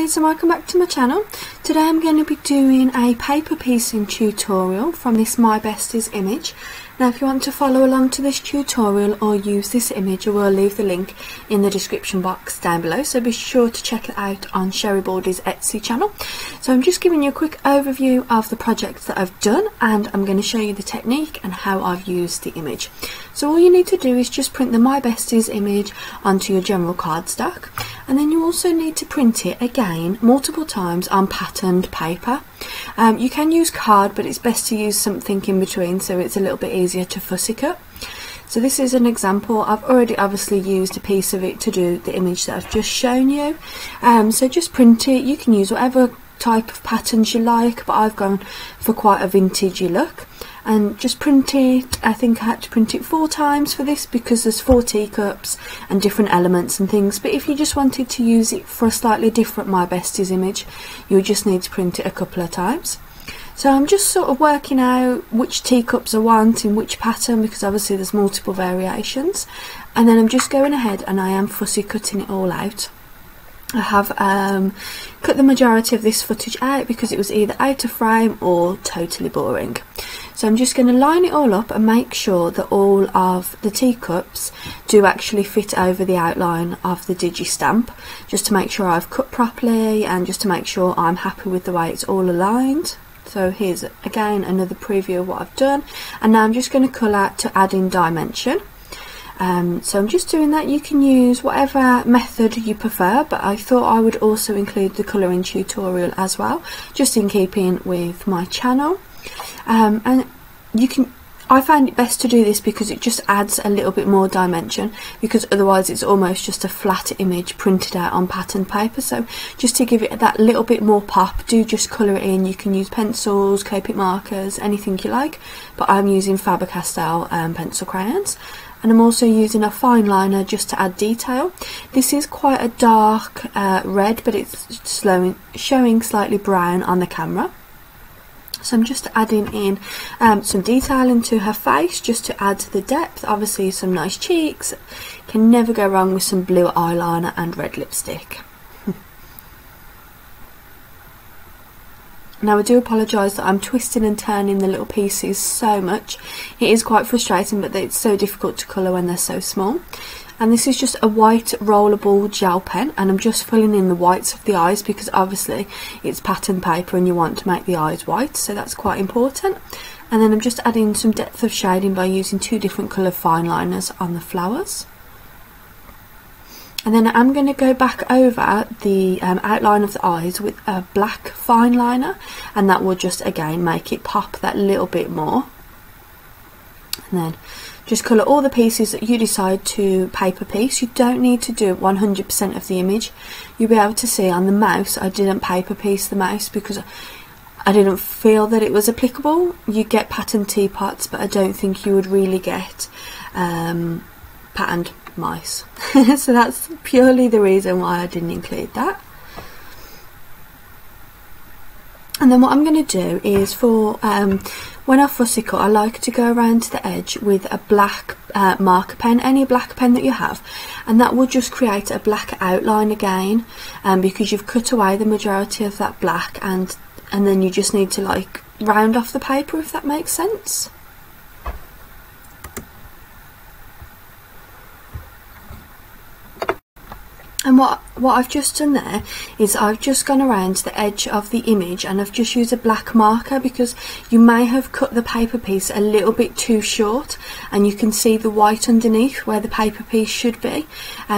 guys, and welcome back to my channel. Today I'm going to be doing a paper piecing tutorial from this My Besties image. Now if you want to follow along to this tutorial or use this image, I will leave the link in the description box down below, so be sure to check it out on Sherry Baldy's Etsy channel. So I'm just giving you a quick overview of the projects that I've done, and I'm going to show you the technique and how I've used the image. So all you need to do is just print the My Besties image onto your general cardstock, and then you also need to print it again multiple times on patterned paper. You can use card, but it's best to use something in between so it's a little bit easier to fussy cut. So this is an example. I've already obviously used a piece of it to do the image that I've just shown you. So just print it. You can use whatever type of patterns you like, but I've gone for quite a vintagey look. And just print it. I think I had to print it 4 times for this because there's 4 teacups and different elements and things, but if you just wanted to use it for a slightly different My Besties image, you would just need to print it a couple of times. So I'm just sort of working out which teacups I want in which pattern, because obviously there's multiple variations, and then I'm just going ahead and I am fussy cutting it all out. I have cut the majority of this footage out because it was either out of frame or totally boring. So I'm just going to line it all up and make sure that all of the teacups do actually fit over the outline of the DigiStamp, just to make sure I've cut properly and just to make sure I'm happy with the way it's all aligned. So here's again another preview of what I've done, and now I'm just going to colour to add in dimension. So I'm just doing that. You can use whatever method you prefer, but I thought I would also include the colouring tutorial as well, just in keeping with my channel. And you can, I find it best to do this because it just adds a little bit more dimension, because otherwise it's almost just a flat image printed out on patterned paper. So just to give it that little bit more pop, do just colour it in. You can use pencils, Copic markers, anything you like, but I'm using Faber-Castell pencil crayons. And I'm also using a fine liner just to add detail. This is quite a dark red, but it's showing slightly brown on the camera. So I'm just adding in some detail into her face just to add to the depth. Obviously some nice cheeks. Can never go wrong with some blue eyeliner and red lipstick. Now I do apologise that I'm twisting and turning the little pieces so much. It is quite frustrating, but it's so difficult to colour when they're so small. And this is just a white rollable gel pen, and I'm just filling in the whites of the eyes because obviously it's patterned paper and you want to make the eyes white, so that's quite important. And then I'm just adding some depth of shading by using 2 different colour fine liners on the flowers. And then I'm going to go back over the outline of the eyes with a black fine liner, and that will just again make it pop that little bit more. And then just colour all the pieces that you decide to paper piece. You don't need to do 100% of the image. You'll be able to see on the mouse I didn't paper piece the mouse because I didn't feel that it was applicable. You get patterned teapots, but I don't think you would really get patterned mice. So that's purely the reason why I didn't include that. And then what I'm going to do is for when I fussy cut, I like to go around to the edge with a black marker pen, any black pen that you have, and that will just create a black outline again, because you've cut away the majority of that black, and then you just need to like round off the paper, if that makes sense. And what I've just done there is I've just gone around to the edge of the image and I've just used a black marker because you may have cut the paper piece a little bit too short and you can see the white underneath where the paper piece should be.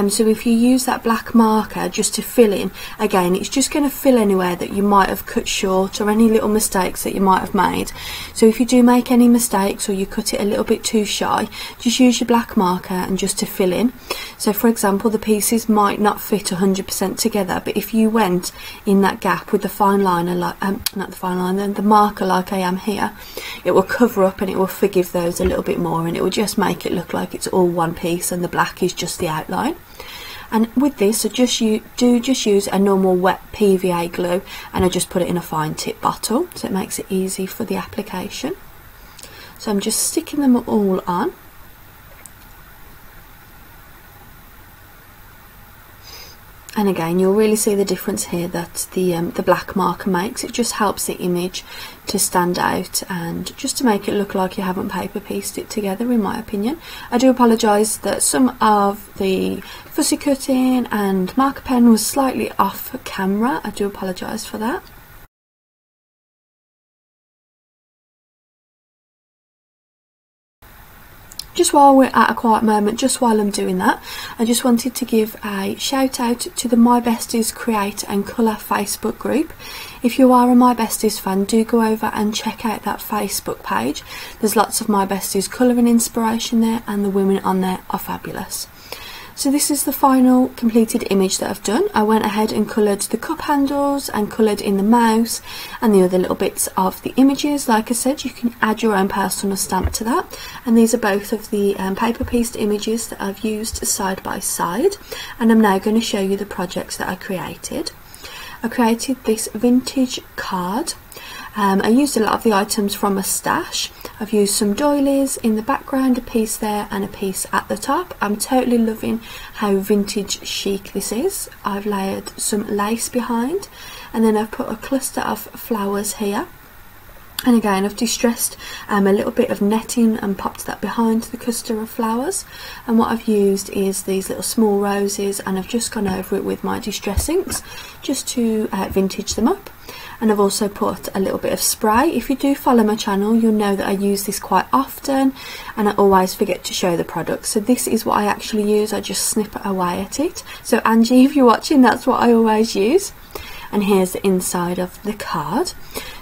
So if you use that black marker just to fill in, again it's just going to fill anywhere that you might have cut short or any little mistakes that you might have made. So if you do make any mistakes or you cut it a little bit too shy, just use your black marker and just to fill in. So for example, the pieces might not fit 100% together, but if you went in that gap with the fine liner, like not the fine liner, the marker like I am here, it will cover up and it will forgive those a little bit more, and it will just make it look like it's all one piece and the black is just the outline. And with this I just use a normal wet PVA glue, and I just put it in a fine tip bottle so it makes it easy for the application. So I'm just sticking them all on. And again, you'll really see the difference here that the black marker makes. It just helps the image to stand out and just to make it look like you haven't paper pieced it together, in my opinion. I do apologise that some of the fussy cutting and marker pen was slightly off camera. I do apologise for that. Just while we're at a quiet moment, just while I'm doing that, I just wanted to give a shout out to the My Besties Create and Colour Facebook group. If you are a My Besties fan, do go over and check out that Facebook page. There's lots of My Besties colouring inspiration there, and the women on there are fabulous. So this is the final completed image that I've done. I went ahead and coloured the cup handles and coloured in the mouse and the other little bits of the images. Like I said, you can add your own personal stamp to that. And these are both of the paper pieced images that I've used side by side. And I'm now going to show you the projects that I created. I created this vintage card. I used a lot of the items from a stash. I've used some doilies in the background, a piece there and a piece at the top. I'm totally loving how vintage chic this is. I've layered some lace behind, and then I've put a cluster of flowers here. And again, I've distressed a little bit of netting and popped that behind the cluster of flowers. And what I've used is these little small roses, and I've just gone over it with my distress inks just to vintage them up. And I've also put a little bit of spray. If you do follow my channel, you'll know that I use this quite often, and I always forget to show the product. So this is what I actually use. I just snip away at it. So Angie, if you're watching, that's what I always use. And here's the inside of the card.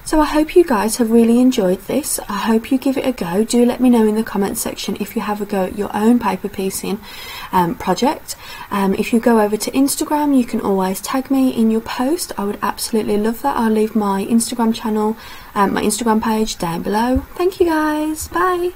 So I hope you guys have really enjoyed this. I hope you give it a go. Do let me know in the comment section if you have a go at your own paper piecing project. If you go over to Instagram, you can always tag me in your post. I would absolutely love that. I'll leave my Instagram channel, my Instagram page down below. Thank you guys. Bye.